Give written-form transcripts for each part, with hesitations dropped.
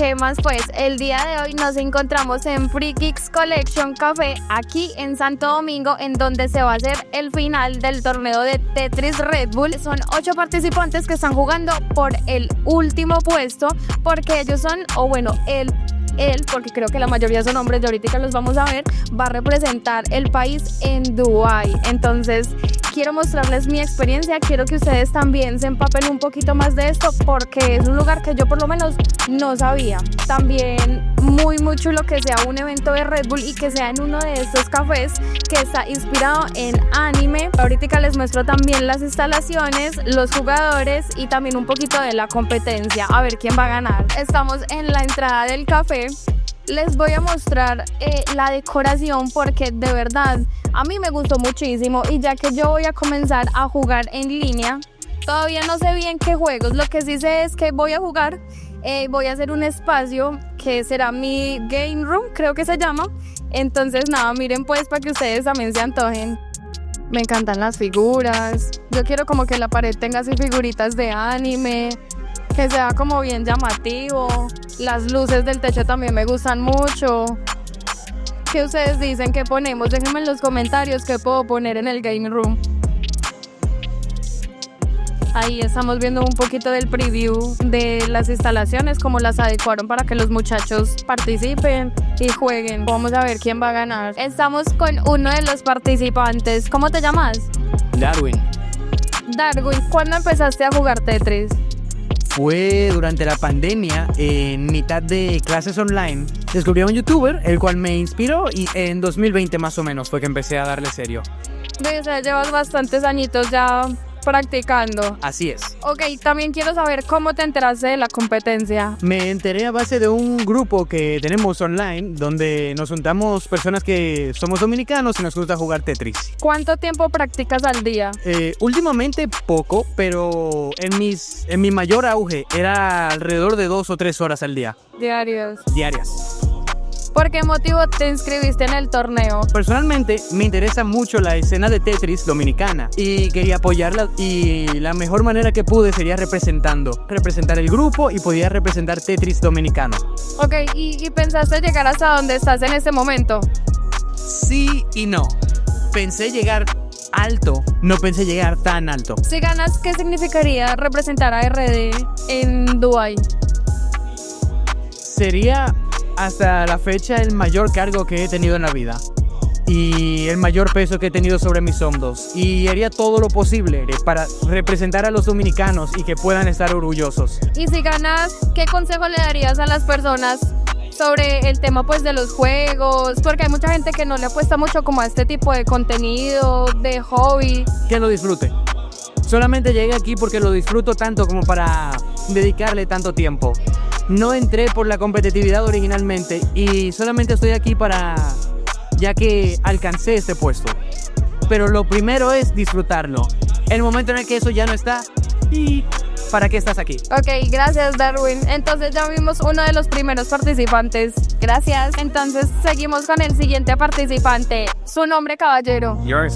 ¿Qué más pues? El día de hoy nos encontramos en Free Geeks Collection Café, aquí en Santo Domingo, en donde se va a hacer el final del torneo de Tetris Red Bull. Son 8 participantes que están jugando por el último puesto, porque ellos son, él, porque creo que la mayoría son hombres, y ahorita los vamos a ver, va a representar el país en Dubái. Entonces, quiero mostrarles mi experiencia, quiero que ustedes también se empapen un poquito más de esto, porque es un lugar que yo por lo menos no sabía. También muy chulo que sea un evento de Red Bull y que sea en uno de estos cafés que está inspirado en anime. Ahorita les muestro también las instalaciones, los jugadores y también un poquito de la competencia, a ver quién va a ganar. Estamos en la entrada del café. Les voy a mostrar la decoración, porque de verdad a mí me gustó muchísimo, y ya que yo voy a comenzar a jugar en línea, todavía no sé bien qué juegos. Lo que sí sé es que voy a jugar, voy a hacer un espacio que será mi game room, creo que se llama. Entonces nada, miren pues para que ustedes también se antojen. Me encantan las figuras, yo quiero como que la pared tenga así figuritas de anime, que sea como bien llamativo. Las luces del techo también me gustan mucho. ¿Qué ustedes dicen que ponemos? Déjenme en los comentarios qué puedo poner en el game room. Ahí estamos viendo un poquito del preview de las instalaciones, cómo las adecuaron para que los muchachos participen y jueguen. Vamos a ver quién va a ganar. Estamos con uno de los participantes. ¿Cómo te llamas? Darwin. Darwin, ¿cuándo empezaste a jugar Tetris? Fue durante la pandemia, en mitad de clases online. Descubrí a un youtuber, el cual me inspiró, y en 2020 más o menos fue que empecé a darle serio. O sea, llevas bastantes añitos ya practicando. Así es. Ok, también quiero saber cómo te enteraste de la competencia. Me enteré a base de un grupo que tenemos online, donde nos juntamos personas que somos dominicanos y nos gusta jugar Tetris. ¿Cuánto tiempo practicas al día? Últimamente poco, pero en mi mayor auge era alrededor de 2 o 3 horas al día. Diarias. ¿Por qué motivo te inscribiste en el torneo? Personalmente me interesa mucho la escena de Tetris dominicana y quería apoyarla, y la mejor manera que pude sería representar el grupo, y podía representar Tetris dominicano. Ok, ¿y pensaste llegar hasta donde estás en este momento? Sí y no. Pensé llegar alto, no pensé llegar tan alto. Si ganas, ¿qué significaría representar a RD en Dubái? Sería hasta la fecha el mayor cargo que he tenido en la vida y el mayor peso que he tenido sobre mis hombros, y haría todo lo posible para representar a los dominicanos y que puedan estar orgullosos. Y si ganas, ¿qué consejo le darías a las personas sobre el tema pues de los juegos? Porque hay mucha gente que no le apuesta mucho como a este tipo de contenido, de hobby. Que lo disfrute. Solamente llegué aquí porque lo disfruto tanto como para dedicarle tanto tiempo. No entré por la competitividad originalmente, y solamente estoy aquí ya que alcancé este puesto. Pero lo primero es disfrutarlo. El momento en el que eso ya no está, ¿y para qué estás aquí? Ok, gracias Darwin. Entonces ya vimos uno de los primeros participantes. Gracias. Entonces seguimos con el siguiente participante. Su nombre, caballero. Johnny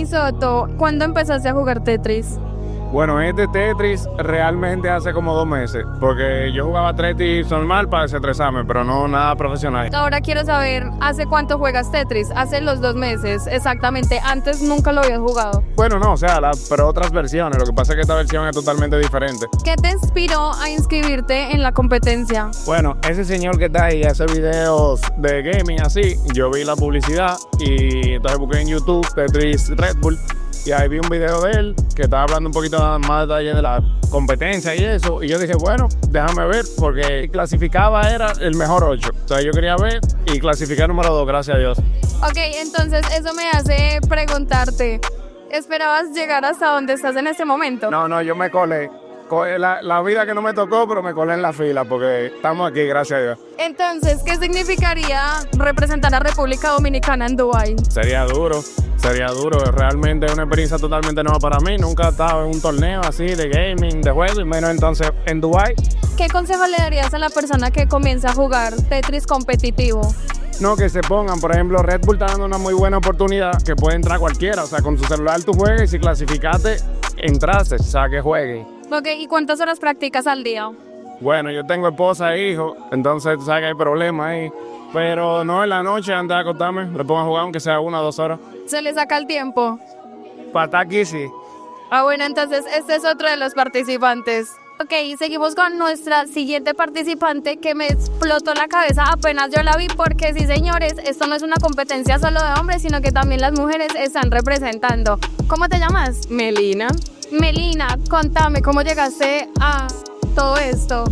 Soto. ¿Cuándo empezaste a jugar Tetris? Bueno, este Tetris realmente hace como 2 meses, porque yo jugaba Tetris normal para desestresarme, pero no nada profesional. Ahora quiero saber, ¿hace cuánto juegas Tetris? Hace los 2 meses, exactamente. Antes nunca lo habías jugado. Bueno, no, o sea, pero otras versiones. Lo que pasa es que esta versión es totalmente diferente. ¿Qué te inspiró a inscribirte en la competencia? Bueno, ese señor que está ahí hace videos de gaming así. Yo vi la publicidad y entonces busqué en YouTube Tetris Red Bull. Y ahí vi un video de él que estaba hablando un poquito más detalle de la competencia y eso. Y yo dije, bueno, déjame ver, porque clasificaba era el mejor 8. Entonces yo quería ver y clasificar número 2, gracias a Dios. Ok, entonces eso me hace preguntarte, ¿esperabas llegar hasta donde estás en este momento? No, yo me colé. La vida que no me tocó, pero me colé en la fila porque estamos aquí, gracias a Dios. Entonces, ¿qué significaría representar a República Dominicana en Dubái? Sería duro, realmente es una experiencia totalmente nueva para mí. Nunca he estado en un torneo así de gaming, de juego, y menos entonces en Dubái. ¿Qué consejo le darías a la persona que comienza a jugar Tetris competitivo? No, que se pongan, por ejemplo, Red Bull está dando una muy buena oportunidad que puede entrar cualquiera. O sea, con tu celular tú juegas y si clasificaste, entraste, o sea, que juegue. Ok, ¿y cuántas horas practicas al día? Bueno, yo tengo esposa e hijo, entonces tú sabes que hay problemas ahí. Pero no, en la noche antes de acostarme, me pongo a jugar aunque sea 1 o 2 horas. ¿Se le saca el tiempo? Para estar aquí, sí. Ah, bueno, entonces este es otro de los participantes. Ok, seguimos con nuestra siguiente participante que me explotó la cabeza apenas yo la vi porque sí, señores, esto no es una competencia solo de hombres, sino que también las mujeres están representando. ¿Cómo te llamas? Melina. Melina, contame, ¿cómo llegaste a todo esto?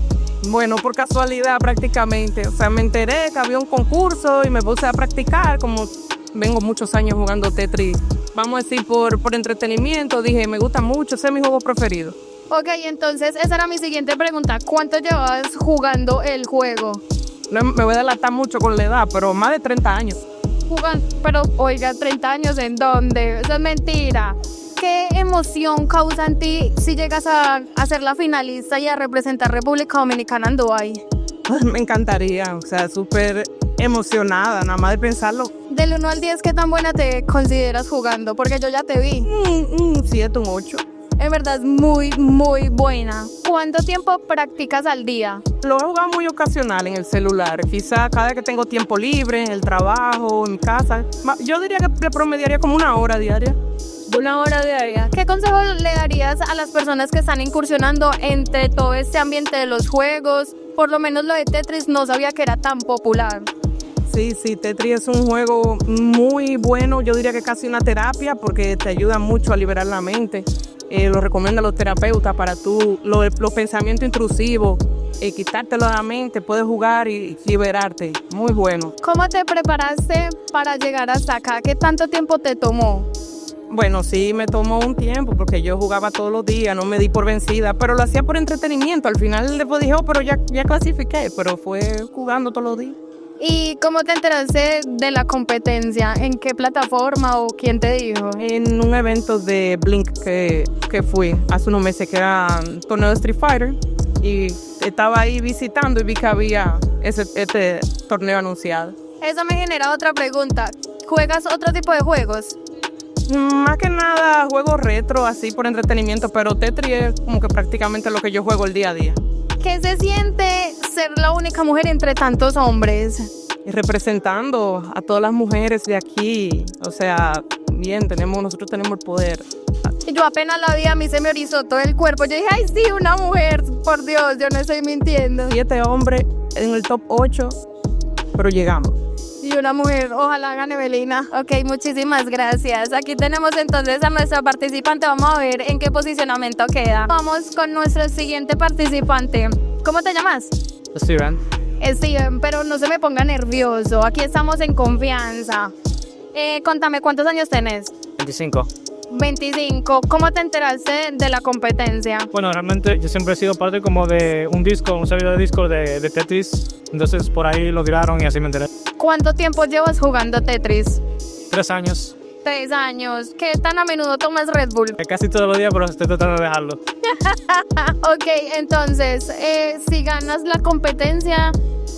Bueno, por casualidad prácticamente. O sea, me enteré que había un concurso y me puse a practicar. Como vengo muchos años jugando Tetris, vamos a decir por entretenimiento, dije, me gusta mucho, ese es mi juego preferido. Ok, entonces esa era mi siguiente pregunta. ¿Cuánto llevabas jugando el juego? No, me voy a delatar mucho con la edad, pero más de 30 años. Jugando, pero oiga, 30 años ¿en dónde? Eso es mentira. ¿Qué emoción causa en ti si llegas a ser la finalista y a representar República Dominicana en Dubái? Me encantaría, o sea, súper emocionada, nada más de pensarlo. Del 1 al 10, ¿qué tan buena te consideras jugando? Porque yo ya te vi. 7, un 8. En verdad es muy, muy buena. ¿Cuánto tiempo practicas al día? Lo he jugado muy ocasional en el celular, quizá cada vez que tengo tiempo libre, en el trabajo, en mi casa. Yo diría que le promediaría como 1 hora diaria. 1 hora diaria. ¿Qué consejo le darías a las personas que están incursionando entre todo este ambiente de los juegos? Por lo menos lo de Tetris no sabía que era tan popular. Sí, Tetris es un juego muy bueno, yo diría que casi una terapia porque te ayuda mucho a liberar la mente. Lo recomiendan los terapeutas para los pensamientos intrusivos, quitártelo de la mente, puedes jugar y liberarte. Muy bueno. ¿Cómo te preparaste para llegar hasta acá? ¿Qué tanto tiempo te tomó? Bueno, sí, me tomó un tiempo porque yo jugaba todos los días, no me di por vencida, pero lo hacía por entretenimiento. Al final después dije, pero ya clasifiqué, pero fue jugando todos los días. ¿Y cómo te enteraste de la competencia? ¿En qué plataforma o quién te dijo? En un evento de Blink que fui hace unos meses, que era un torneo de Street Fighter, y estaba ahí visitando y vi que había este torneo anunciado. Eso me genera otra pregunta. ¿Juegas otro tipo de juegos? Más que nada juegos retro, así por entretenimiento, pero Tetris es como que prácticamente lo que yo juego el día a día. ¿Qué se siente ser la única mujer entre tantos hombres? Y representando a todas las mujeres de aquí, o sea, bien, nosotros tenemos el poder. Yo apenas la vi, a mí se me erizó todo el cuerpo. Yo dije, ay sí, una mujer, por Dios, yo no estoy mintiendo. 7 hombres en el top 8, pero llegamos. Y una mujer, ojalá gane Melina. Ok, muchísimas gracias. Aquí tenemos entonces a nuestra participante. Vamos a ver en qué posicionamiento queda. Vamos con nuestro siguiente participante. ¿Cómo te llamas? Steven. Steven, pero no se me ponga nervioso. Aquí estamos en confianza. Contame, ¿cuántos años tenés? 25. 25. ¿Cómo te enteraste de la competencia? Bueno, realmente yo siempre he sido parte como de un servidor de Discord de Tetris. Entonces por ahí lo tiraron y así me enteré. ¿Cuánto tiempo llevas jugando Tetris? 3 años. 3 años. ¿Qué tan a menudo tomas Red Bull? Casi todos los días, pero estoy tratando de dejarlo. Ok, entonces, si ganas la competencia,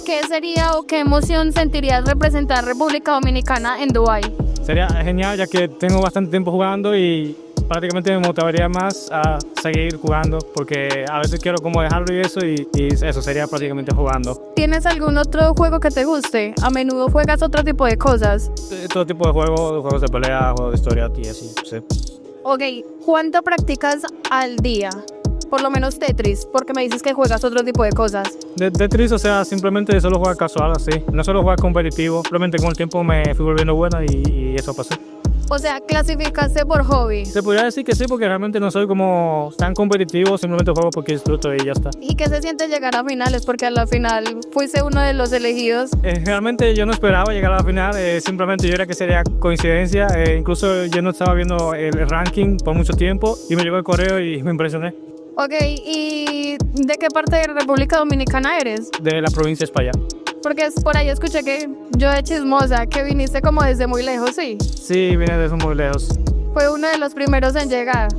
¿qué sería o qué emoción sentirías representar República Dominicana en Dubái? Sería genial ya que tengo bastante tiempo jugando y prácticamente me motivaría más a seguir jugando porque a veces quiero como dejarlo y eso sería prácticamente jugando. ¿Tienes algún otro juego que te guste? ¿A menudo juegas otro tipo de cosas? Todo tipo de juegos de pelea, juegos de historia y así, sí. Ok, ¿cuánto practicas al día? Por lo menos Tetris, porque me dices que juegas otro tipo de cosas. De Tetris, o sea, simplemente solo jugar casual así, no solo jugar competitivo, simplemente con el tiempo me fui volviendo buena y eso pasó. O sea, clasificaste por hobby. Se podría decir que sí, porque realmente no soy como tan competitivo, simplemente juego porque disfruto y ya está. ¿Y qué se siente llegar a finales? Porque a la final fuiste uno de los elegidos. Realmente yo no esperaba llegar a la final, simplemente yo era que sería coincidencia, incluso yo no estaba viendo el ranking por mucho tiempo y me llegó el correo y me impresioné. Ok, ¿y de qué parte de República Dominicana eres? De la provincia de España. Porque por ahí escuché que yo de chismosa, que viniste como desde muy lejos, ¿sí? Sí, vine desde muy lejos. Fue uno de los primeros en llegar.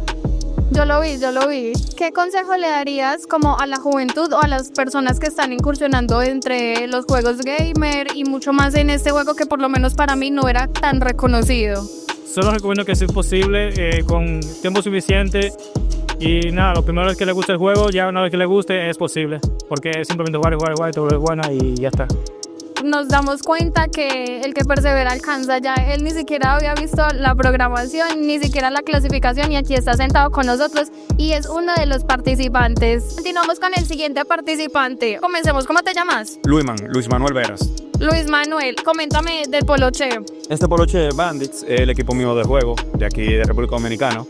Yo lo vi. ¿Qué consejo le darías como a la juventud o a las personas que están incursionando entre los juegos gamer y mucho más en este juego que por lo menos para mí no era tan reconocido? Solo recomiendo que si es posible, con tiempo suficiente Y nada, lo primero es que le guste el juego, ya una vez que le guste es posible, porque es simplemente jugar, todo es bueno y ya está. Nos damos cuenta que el que persevera alcanza. Ya él ni siquiera había visto la programación, ni siquiera la clasificación, y aquí está sentado con nosotros y es uno de los participantes. Continuamos con el siguiente participante. Comencemos. ¿Cómo te llamas? Luis Manuel Veras. Luis Manuel, coméntame del Poloche. Este Poloche Bandits es el equipo mío de juego de aquí de República Dominicana.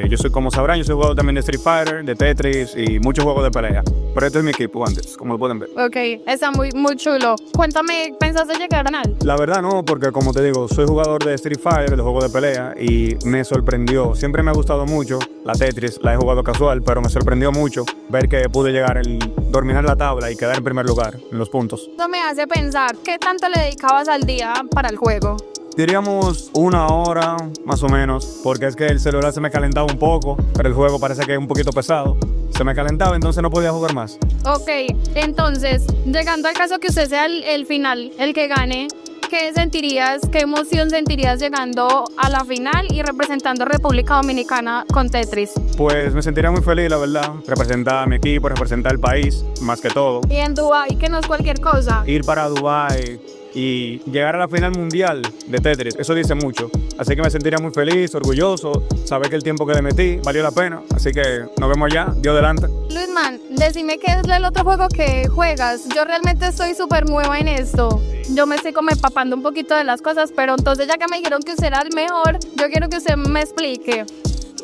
Yo soy, como sabrán, yo soy jugador también de Street Fighter, de Tetris y muchos juegos de pelea. Pero este es mi equipo Bandits, como lo pueden ver. Ok, está muy chulo. Cuéntame, ¿pensaste llegar a canal? La verdad no, porque como te digo, soy jugador de Street Fighter, de juegos de pelea, y me sorprendió. Siempre me ha gustado mucho la Tetris, la he jugado casual, pero me sorprendió mucho ver que pude llegar, dominar la tabla y quedar en primer lugar en los puntos. Esto me hace pensar, ¿qué tanto le dedicabas al día para el juego? Diríamos 1 hora más o menos, porque es que el celular se me calentaba un poco, pero el juego parece que es un poquito pesado. Se me calentaba, entonces no podía jugar más. Ok, entonces, llegando al caso que usted sea el final, el que gane, ¿qué sentirías, qué emoción sentirías llegando a la final y representando a República Dominicana con Tetris? Pues me sentiría muy feliz, la verdad, representar a mi equipo, representar el país, más que todo. Y en Dubái, que no es cualquier cosa. Ir para Dubái y llegar a la final mundial de Tetris, eso dice mucho. Así que me sentiría muy feliz, orgulloso, saber que el tiempo que le metí valió la pena. Así que nos vemos allá, Dios delante. Luisman, decime qué es el otro juego que juegas. Yo realmente estoy súper nueva en esto. Yo me estoy como empapando un poquito de las cosas, pero entonces ya que me dijeron que usted era el mejor, yo quiero que usted me explique.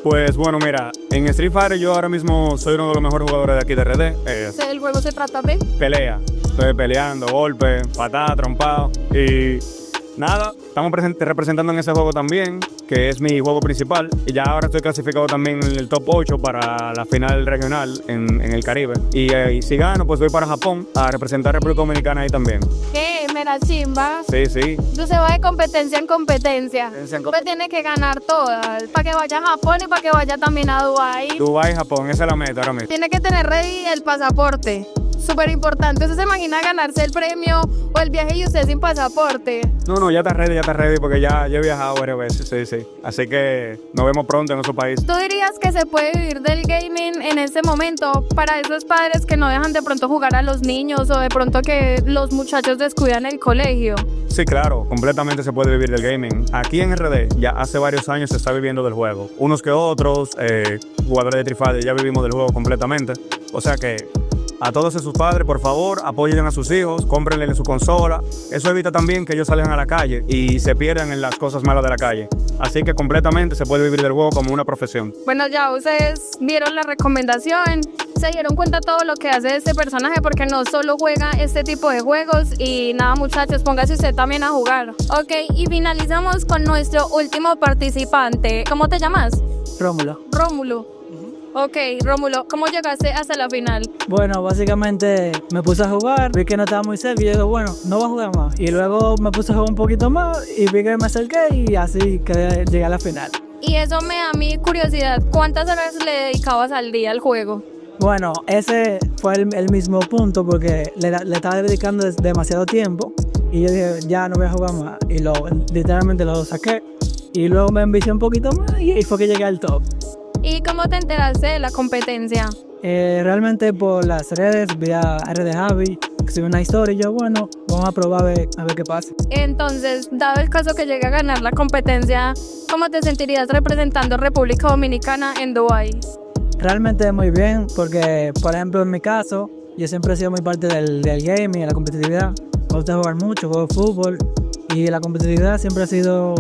Pues bueno, mira, en Street Fighter yo ahora mismo soy uno de los mejores jugadores de aquí de RD. ¿El juego se trata de? Pelea. Estoy peleando, golpes, patadas, trompadas y nada, estamos representando en ese juego también, que es mi juego principal. Y ya ahora estoy clasificado también en el top 8 para la final regional en el Caribe. Y si gano, pues voy para Japón a representar a República Dominicana ahí también. ¿Qué? ¿Mera chimba? Sí. Tú se va de competencia en competencia. Usted tiene que ganar todas, para que vaya a Japón y para que vaya también a Dubái. Dubái, Japón, esa es la meta ahora mismo. Tiene que tener ready el pasaporte. Súper importante. ¿Usted se imagina ganarse el premio o el viaje y usted sin pasaporte? No, ya está ready porque ya he viajado varias veces, sí. Así que nos vemos pronto en otro país. ¿Tú dirías que se puede vivir del gaming en este momento para esos padres que no dejan de pronto jugar a los niños o de pronto que los muchachos descuidan el colegio? Sí, claro, completamente se puede vivir del gaming. Aquí en RD ya hace varios años se está viviendo del juego. Unos que otros, jugadores de Street Fighter, ya vivimos del juego completamente. O sea que a todos sus padres, por favor, apoyen a sus hijos, cómprenle su consola. Eso evita también que ellos salgan a la calle y se pierdan en las cosas malas de la calle. Así que completamente se puede vivir del juego como una profesión. Bueno, ya ustedes vieron la recomendación, se dieron cuenta todo lo que hace este personaje, porque no solo juega este tipo de juegos. Y nada, muchachos, póngase usted también a jugar. Ok, y finalizamos con nuestro último participante. ¿Cómo te llamas? Rómulo. Rómulo. Ok, Rómulo, ¿cómo llegaste hasta la final? Bueno, básicamente me puse a jugar, vi que no estaba muy cerca y yo digo, bueno, no voy a jugar más. Y luego me puse a jugar un poquito más y vi que me acerqué y así que llegué a la final. Y eso me da mi curiosidad, ¿cuántas horas le dedicabas al día al juego? Bueno, ese fue el mismo punto porque le estaba dedicando demasiado tiempo y yo dije, ya no voy a jugar más. Y literalmente lo saqué y luego me envicié un poquito más y fue que llegué al top. ¿Y cómo te enteraste de la competencia? Realmente por las redes, vi a RD Javi, que subió una historia y yo, bueno, vamos a probar a ver qué pasa. Entonces, dado el caso que llegue a ganar la competencia, ¿cómo te sentirías representando República Dominicana en Dubái? Realmente muy bien, porque por ejemplo en mi caso, yo siempre he sido muy parte del gaming, de la competitividad. Me gusta jugar mucho, juego fútbol y la competitividad siempre ha sido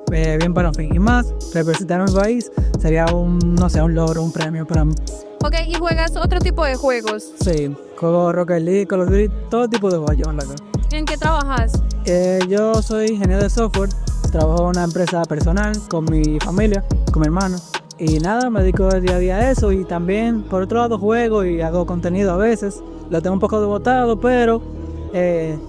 bien para mí. Y más, representar a mi país sería un logro, un premio para mí. Ok, ¿y juegas otro tipo de juegos? Sí, juego Rocket League, Call of Duty, todo tipo de juegos yo en la casa. ¿En qué trabajas? Yo soy ingeniero de software, trabajo en una empresa personal con mi familia, con mi hermano. Y nada, me dedico día a día a eso y también por otro lado juego y hago contenido a veces. Lo tengo un poco botado, pero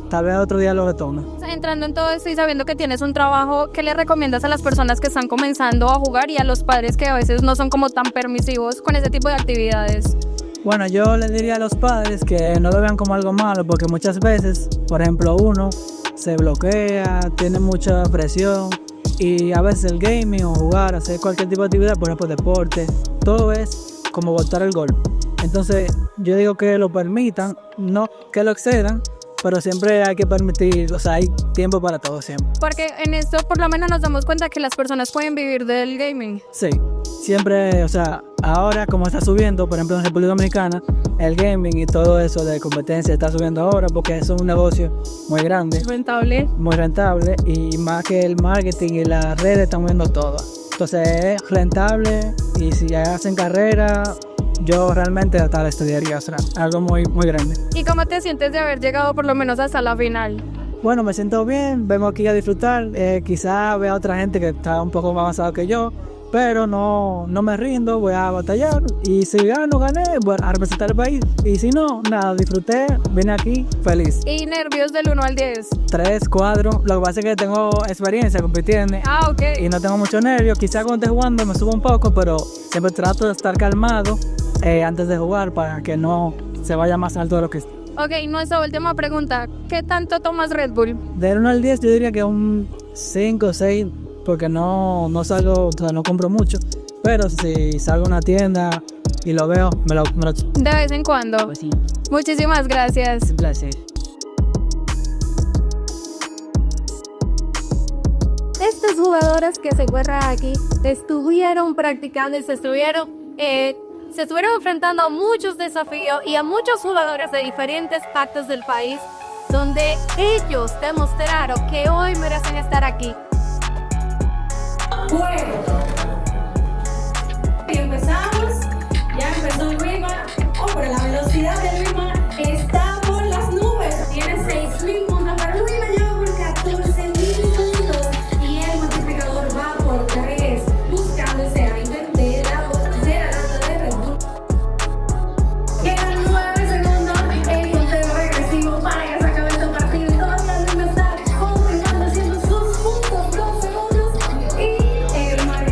tal vez otro día lo retome. Entrando en todo esto y sabiendo que tienes un trabajo, ¿qué le recomiendas a las personas que están comenzando a jugar y a los padres que a veces no son como tan permisivos con ese tipo de actividades? Bueno, yo le diría a los padres que no lo vean como algo malo, porque muchas veces, por ejemplo, uno se bloquea, tiene mucha presión y a veces el gaming o jugar, hacer cualquier tipo de actividad, por ejemplo deporte, todo es como botar el gol. Entonces yo digo que lo permitan, no que lo excedan, pero siempre hay que permitir, o sea, hay tiempo para todo siempre. Porque en esto por lo menos nos damos cuenta que las personas pueden vivir del gaming. Sí, siempre, o sea, ahora como está subiendo, por ejemplo en República Dominicana, el gaming y todo eso de competencia está subiendo ahora porque es un negocio muy grande, Rentable. muy rentable, y más que el marketing y las redes están moviendo todo. Entonces es rentable, y si hacen carrera, yo realmente hasta la estudiaría, o sea, algo muy, muy grande. ¿Y cómo te sientes de haber llegado por lo menos hasta la final? Bueno, me siento bien, vengo aquí a disfrutar, quizá vea otra gente que está un poco más avanzado que yo, pero no me rindo, voy a batallar, y si gano, gané, voy a representar el país, y si no, nada, disfruté, vine aquí feliz. ¿Y nervios del 1 al 10? 3, 4, lo que pasa es que tengo experiencia compitiendo Ah, ok. y no tengo mucho nervios, quizá cuando esté jugando me subo un poco, pero siempre trato de estar calmado antes de jugar para que no se vaya más alto de lo que está. Ok, nuestra última pregunta. ¿Ququé tanto tomas Red Bull? Del 1 al 10 yo diría que un 5 o 6, porque no salgo, o sea, no compro mucho, pero si salgo a una tienda y lo veo, me lo De vez en cuando. pues sí, Muchísimas gracias. es un placer. Estos jugadores que se encuentran aquí estuvieron practicando y se estuvieron enfrentando a muchos desafíos y a muchos jugadores de diferentes partes del país, donde ellos demostraron que hoy merecen estar aquí. Bueno, y empezamos, ya empezó el Rima. Hombre, la velocidad del Rima está por las nubes. Tiene 6.000 puntos, pero el Rima lleva por 14.000 puntos y el multiplicador va por 3, buscando ese item de la lata de Red Bull. Quedan 9 segundos, el conteo regresivo para que se acabe este partido y todavía el Rima está confirmando, haciendo sus puntos, 2 segundos y el marcador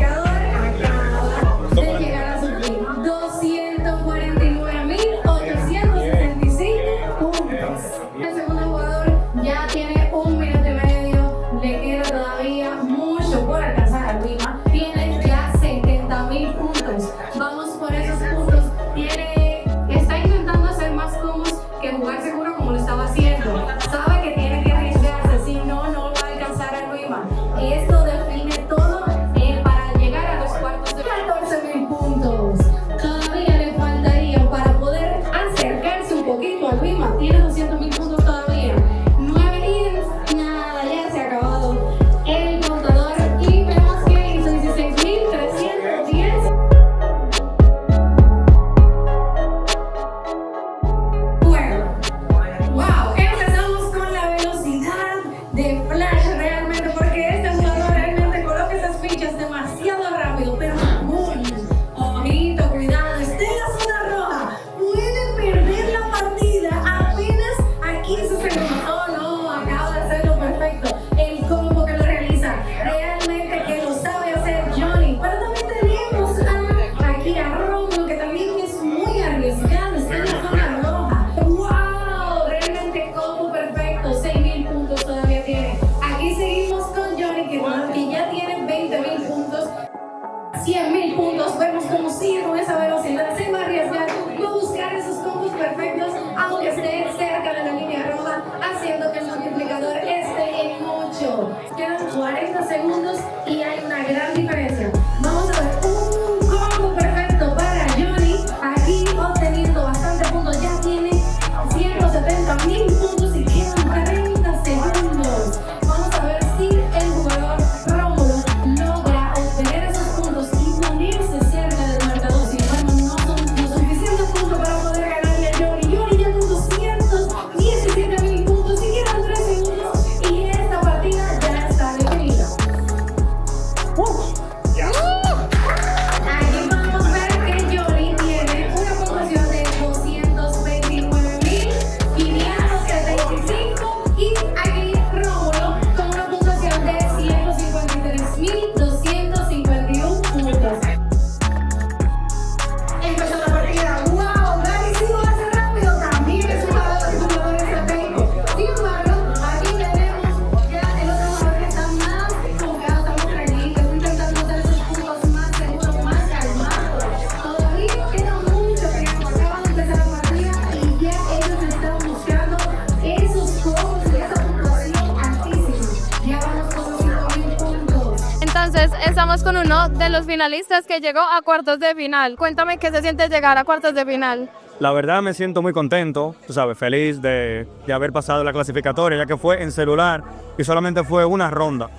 estamos con uno de los finalistas que llegó a cuartos de final. Cuéntame qué se siente llegar a cuartos de final. La verdad me siento muy contento, tú sabes, feliz de haber pasado la clasificatoria, ya que fue en celular y solamente fue una ronda.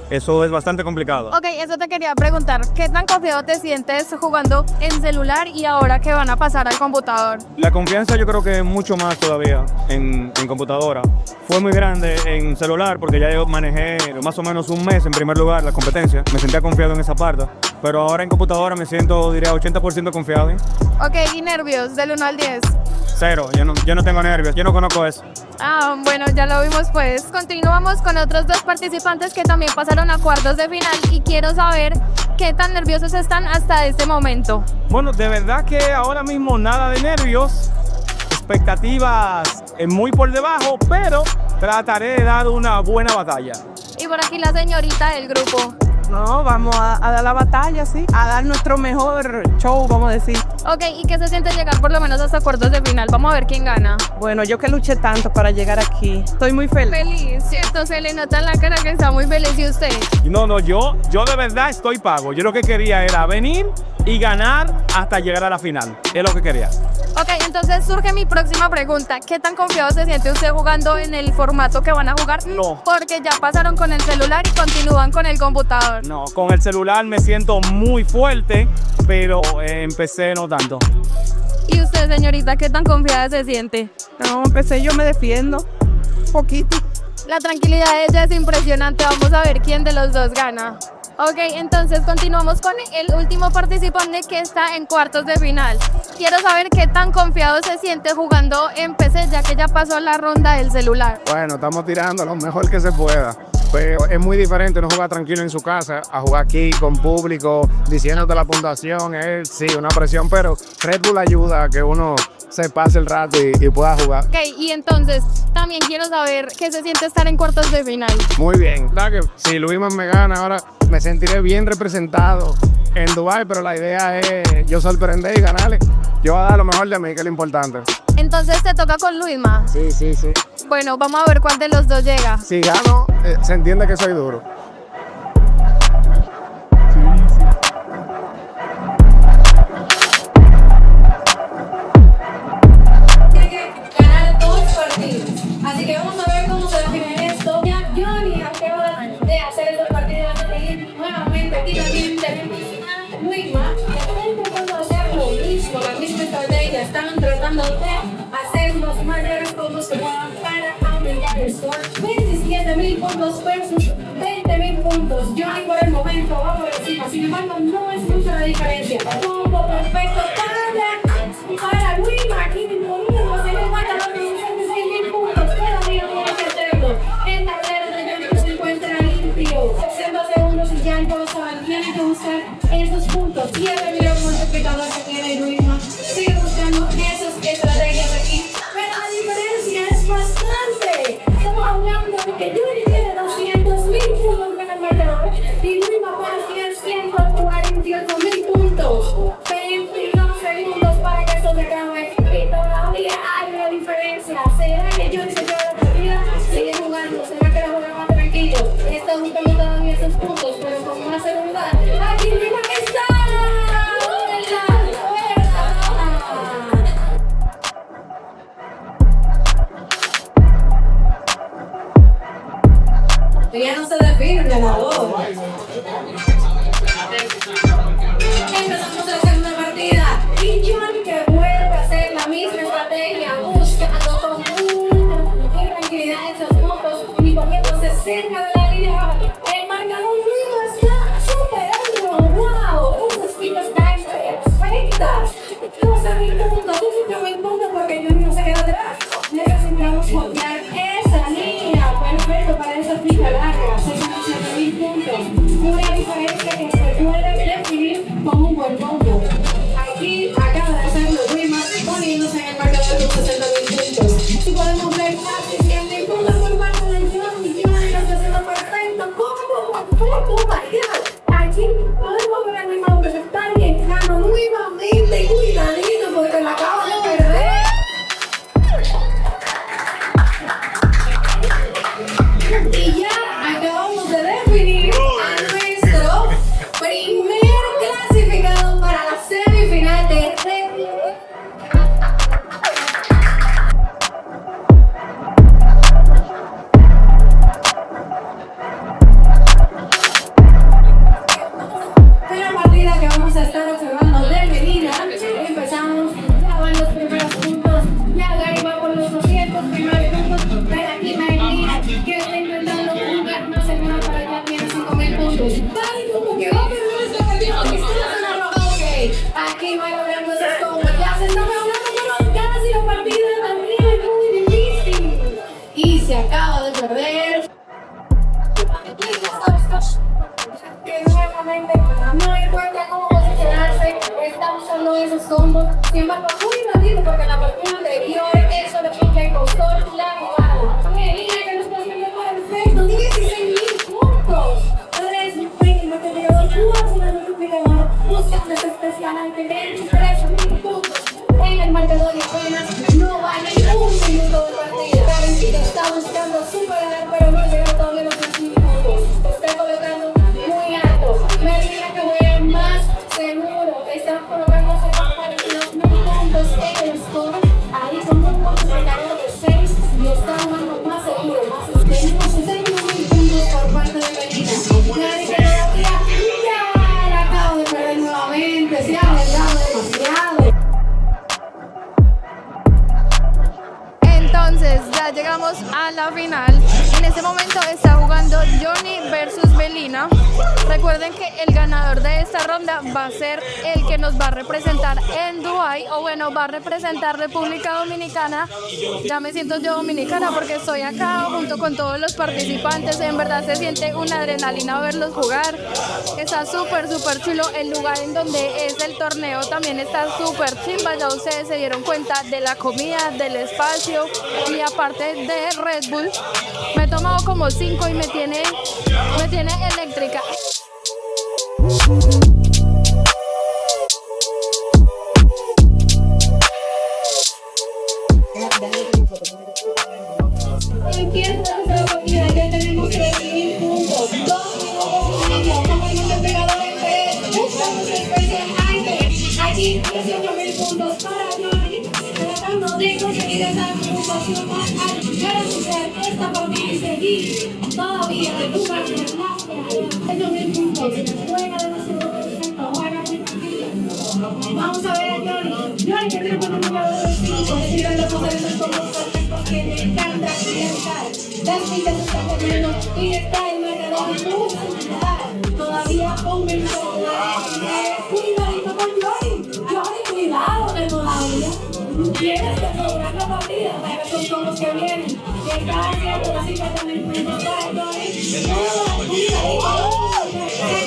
Eso es bastante complicado. Ok, eso te quería preguntar. ¿Qué tan confiado te sientes jugando en celular y ahora que van a pasar al computador? La confianza yo creo que mucho más todavía en computadora. Fue muy grande en celular porque ya yo manejé más o menos un mes en primer lugar la competencia. Me sentía confiado en esa parte. Pero ahora en computadora me siento, diría, 80% confiado. Ok, ¿y nervios del 1 al 10? Cero, yo no tengo nervios, yo no conozco eso. Ah, bueno, ya lo vimos pues. Continuamos con otros dos participantes que también pasaron a cuartos de final y quiero saber qué tan nerviosos están hasta este momento. Bueno, de verdad que ahora mismo nada de nervios, expectativas muy por debajo, pero trataré de dar una buena batalla. Y por aquí la señorita del grupo. No, vamos a dar la batalla, sí, a dar nuestro mejor show, vamos a decir. Ok, ¿y qué se siente llegar por lo menos hasta cuartos de final? Vamos a ver quién gana. Bueno, yo que luché tanto para llegar aquí, estoy muy feliz. Feliz, cierto, se le nota en la cara que está muy feliz. ¿Y usted? No, yo de verdad estoy pago. Yo lo que quería era venir y ganar hasta llegar a la final. Es lo que quería. Ok, entonces surge mi próxima pregunta. ¿Qué tan confiado se siente usted jugando en el formato que van a jugar? No. Porque ya pasaron con el celular y continúan con el computador. No, con el celular me siento muy fuerte, pero empecé no tanto. ¿Y usted, señorita, qué tan confiada se siente? No, empecé, yo me defiendo, un poquito. La tranquilidad de ella es impresionante. Vamos a ver quién de los dos gana. Ok, entonces continuamos con el último participante que está en cuartos de final. Quiero saber qué tan confiado se siente jugando en PC, ya que ya pasó la ronda del celular. Bueno, estamos tirando lo mejor que se pueda. Pero es muy diferente no jugar tranquilo en su casa a jugar aquí con público, diciéndote la puntuación. Es sí, una presión, pero Red Bull ayuda a que uno se pase el rato y pueda jugar. Ok, y entonces también quiero saber qué se siente estar en cuartos de final. Muy bien. ¿Verdad que si Luisman me gana ahora me sentiré bien representado en Dubái, pero la idea es yo sorprender y ganarle. Yo voy a dar lo mejor de mí, que es lo importante. Entonces te toca con Luisma. Sí. Bueno, vamos a ver cuál de los dos llega. Si gano, se entiende que soy duro. Tiene que ganar 2 partidos. Así que vamos a ver cómo se define esto. Ya Johnny acaba de hacer estos partidos de seguir nuevamente. Y también tenemos a Luisma, que están tratando de hacer lo mismo, la misma estrategia. Están tratando de hacer los mayores puntos que puedan para aumentar el score. 27.000 puntos versus 20.000 puntos. Johnny por el momento va por encima. Sin embargo, no es mucha la diferencia. Todo perfecto para Luisma. Aquí mismo se le falta la producción de 6.000 puntos. Todavía tiene que hacerlo. El tablero de Johnny se encuentra limpio. 60 segundos y ya el juego se va. Tiene que buscar esos puntos. 7 millones multiplicador que tiene Luisma. Sigue buscando esas estrategias aquí. Pero la diferencia es bastante. Estamos hablando de que Johnny tiene 200.000 puntos en el marcador y Luisma apenas tiene 148.000 puntos. 22 segundos para que esto se acabe y todavía hay una diferencia. ¿Será que Johnny se queda la partida? Sigue jugando. ¿Será que la juega más tranquilo? Está buscando todavía esos puntos, pero con más seguridad. Aquí Luisma que está. Ya no se define el ganador. Empezamos la segunda partida y Johnny que vuelve a hacer la misma estrategia, buscando con mucha tranquilidad esos puntos y poniéndose cerca de la línea. El marcador Luisma está superando. ¡Wow! Esas filas están perfectas. 12.000 puntos, 18.000 puntos porque Johnny no se queda atrás. Necesitamos copiar esa línea. Perfecto para esa fila larga. 67.000 puntos. Una diferencia que se puede definir como un buen punto. Aquí acaba de hacerlo Luisma poniéndose en el marcador de 60.000 puntos. Si podemos ver casi 100.000 puntos por parte de Johnny. Johnny lo está haciendo perfecto. ¿Cómo? Oh my God. Aquí podemos ver a Luisma que se está arriesgando nuevamente. Cuidadito porque la acaba de perder. Y ya acabamos de definir a nuestro encima y logrando esos combos. Ya se está mejorando, pero casi la partida también es muy difícil. Y se acaba de perder. Que nuevamente no encuentra cómo posicionarse, está usando esos combos. Sin embargo, muy ratito porque en la partida anterior eso le costó la jugada. Melina que nos está haciendo perfecto, 16.000 puntos. 3.000 multiplicador, 4 multiplicador, buscando ese especial ante 23.000 puntos en el marcador y apenas no vale un minuto de partida. Karen está buscando superar, pero no llega todavía a los 3.000 puntos. Está colocando muy alto. Melina que juega más seguro. Está colocándose con 42.000 puntos en el score. Ahí con un multiplicador de 6 y está jugando más seguro. Tenemos 61.000 puntos por parte de Melina. Nadie que todavía ya la acabo de perder nuevamente. Se ha alargado demasiado. Entonces ya llegamos a la final. En este momento está jugando Johnny versus Melina. Recuerden que el ganador de esta ronda va a ser el que nos va a representar en Dubái, o bueno, va a representar República Dominicana. Ya me siento yo dominicana porque estoy acá junto con todos los participantes. En verdad se siente una adrenalina verlos jugar. Está súper chulo. El lugar en donde es el torneo también está súper chimba. Ya ustedes se dieron cuenta de la comida, del espacio y aparte de Red Bull. Me he tomado como 5 y me tiene eléctrica. Empieza la partida, ya tenemos 3.000 puntos. 2 minutos y medio, como el multiplicador en 3. Buscamos el especial item. Aquí 18.000 puntos para Johnny. Tratando de conseguir esa puntuación más alta. Garantizar esta partida y seguir todavía de tu parte en la final. 18.000 puntos. Juega demasiado perfecto. Juega muy tranquilo. Vamos a ver a Johnny. Johnny que tiene un multiplicador de 5. Decidiendo poner esos combos perfectos que le encanta accidentar. Las fichas se están poniendo y está el marcador muy similar. Todavía un minuto. Cuidadito con Johnny. Johnny, cuidado que todavía tienes que asegurar la partida para esos combos que vienen. Que está haciendo la cifra también puntos para Johnny. Se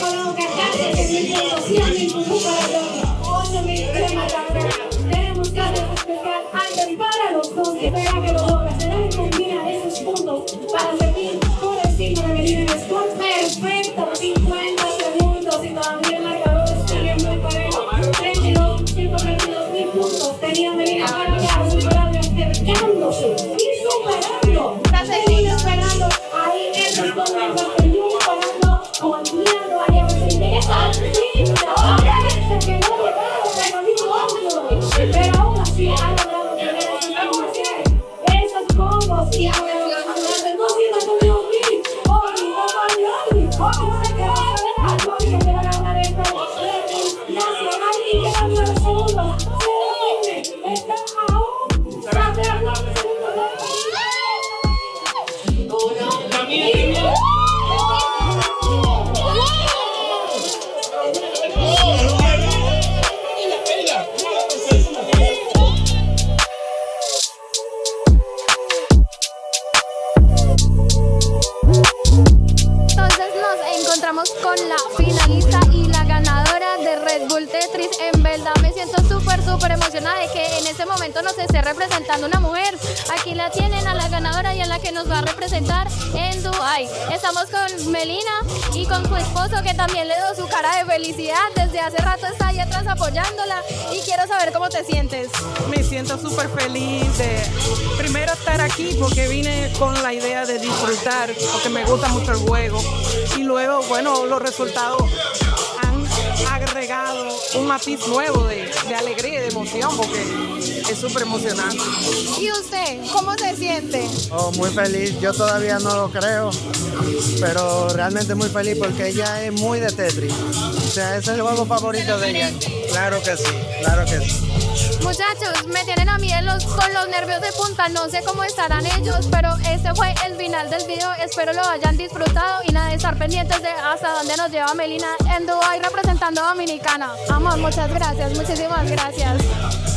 coloca casi 10.000 puntos, 100.000 puntos para Johnny. 8.000 de marcador. Tenemos que hacer especial item para los dos. Espera que lo logres. Será que combina esos puntos para seguir por encima de Melina en el score perfecto. 50 segundos y todavía el marcador sigue muy parejo. 132.000 puntos tenía Melina para ya superando, acercándose y superando. La seguimos esperando ahí en el comienzo. Seguimos parando, volviendo ahí a ver si llega al fin. Parece que no llegaba, pero ni otro. Pero aún así ha logrado tener esos combos y ahora no sientan conmigo mil. ¿Cómo se quedó a ver a Johnny que va a ganar esta nacional y quedan 9 segundos? Está aún tratando de con la finalista y la ganadora de Red Bull Tetris. En verdad me siento súper emocionada de que en este momento nos esté representando una mujer. Aquí la tienen a la ganadora y a la que nos va a representar en Dubái. Estamos con Melina y con su esposo, que también le dio su cara de felicidad. Desde hace rato está ahí atrás apoyándola y quiero saber cómo te sientes. Me siento súper feliz de primero estar aquí porque vine con la idea de disfrutar, porque me gusta mucho el juego, y luego, bueno, los resultados han agregado un matiz nuevo de alegría y de emoción, porque es súper emocionante. ¿Y usted cómo se siente? Oh, muy feliz, yo todavía no lo creo, pero realmente muy feliz porque ella es muy de Tetris. O sea, ese es el juego favorito de ella. Claro que sí, claro que sí. Muchachos, me tienen a mí con los nervios de punta, no sé cómo estarán ellos, pero este fue el final del video, espero lo hayan disfrutado y nada de estar pendientes de hasta dónde nos lleva Melina en Dubái representando a Dominicana. Amor, muchas gracias, muchísimas gracias.